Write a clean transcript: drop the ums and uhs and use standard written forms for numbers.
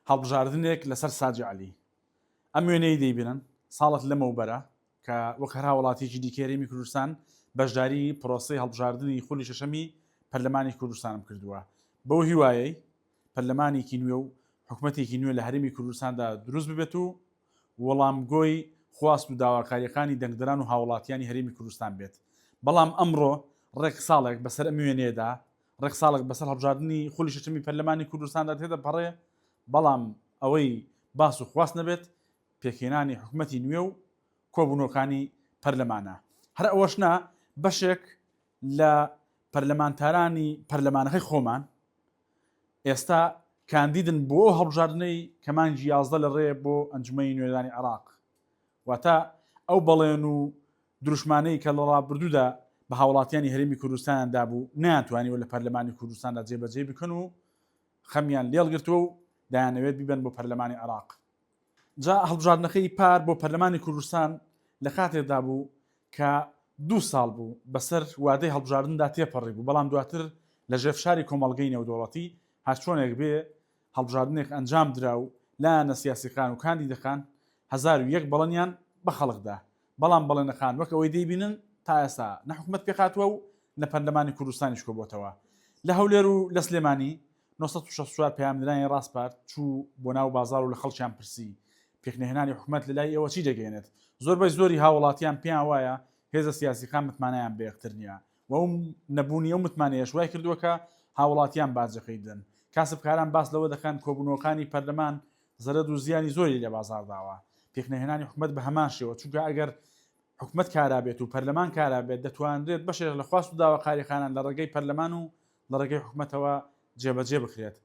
هەڵبژاردنێک لەسەر ساجی عەلی. ئەم وێنەی دەیبینن ساڵت لەمەوبەرە کە وەک هەرا وڵاتێکی دیکە هەرێمی کوردستان بەشداری پرۆسەی هەڵبژاردننی خولی شەشەمی پەرلەمانی کوردستانم کردووە. بۆ هیوایەی پەرلەمانێکی نوێ و حکوومەتێکی نوێ لە هەرێمی کوردستاندا دروست ببێت و وەڵامگۆی خواست و داواکاریەکانی دەنگدەران و هاوڵاتیانی هەرێمی کوردستان بێت. بەڵام ئەمڕۆ ڕێک ساڵێک بەسەر ئەم وێنەیەدا ڕێک ساڵێک بەسەر هەڵبژاردننی خولی شەشەمی پەرلەمانی کوردستاندا تێدەپەڕێ، بەڵام ئەوەی باس و خواست نەبێت پێکهێنانی حکوومەتی نوێ و کۆبوونەوەکانی پەرلەمانە. هەر ئەوەش نا بەشێک لە پەرلەمانتارانی پەرلەمانەکەی خۆمان ئێستا کاندیدن بۆ هەڵبژاردنەی کەمانجی 11 لە ڕێ بۆ ئەنجومەی نوێنەرانی عێراق. واتە ئەو بەڵێن و دروشمانەی کە لە ڕابردوودا بە هاوڵاتیانی هەرێمی کوردستاندا بوو ناتوانیوە لە پەرلەمانی کوردستاندا جێبەجێ بکەن و خەمیان لێڵگرتووە و دایانەوێت بیبن بۆ پەرلەمانی عێراق. جا هەڵبژاردنەکەی پار بۆ پەرلەمانی کوردستان لە کاتێکدا بوو کە 2 ساڵ بوو بەسەر وادەی هەڵبژاردندا تێپەڕی بوو، بەڵام دواتر لە ژێفشاری کۆمەڵگەی نێودەوڵەتی هەرچۆنێک بێ هەڵبژاردنێک ئەنجام درا و لایەنە سیاسیەکان و کاندیدەکان 1001 بەڵێنیان بە خەڵکدا، بەڵام بەڵێنەکان وەک ئەوەی دەیبینن تا ئێستا نە حکوومەت پێخاتووە و لە پەرلەمانی کوردستانیش کۆبووەتەوە. لە هەولێر و لە سلێمانی 964 پەیامدرانی ڕاستپارت چوو بۆ ناو بازار و لە خەڵکیان پرسی پێکنەهێنانی حکوومەت لە لای ئێوە چی دەگەێنێت. زۆربەی زۆری هاوڵاتیان پێیان وایە هێزە سیاسیەکان متمانەیان بە یەکتر نییە و ئەو نەبوونی ئەو متمانەیەش وای کردووە کە هاوڵاتیان باجەقەی دن. کاسبکاران باس لەوە دەکەن کۆبوونەوەکانی پەرلەمان زەرەد و زیانی زۆری لە بازارداوە. پێکنەهێنانی حکوومەت بە هەمان شێوە، چونکە ئەگەر حکوومەت کارابێت و پەرلەمان کارابێت دەتوانرێت بەشێک لە خواست و داواکاریەکانان لە ڕێگەی پەرلەمان و لە ڕێگەی حکوومەتەوە جێبەجێ بکرێت.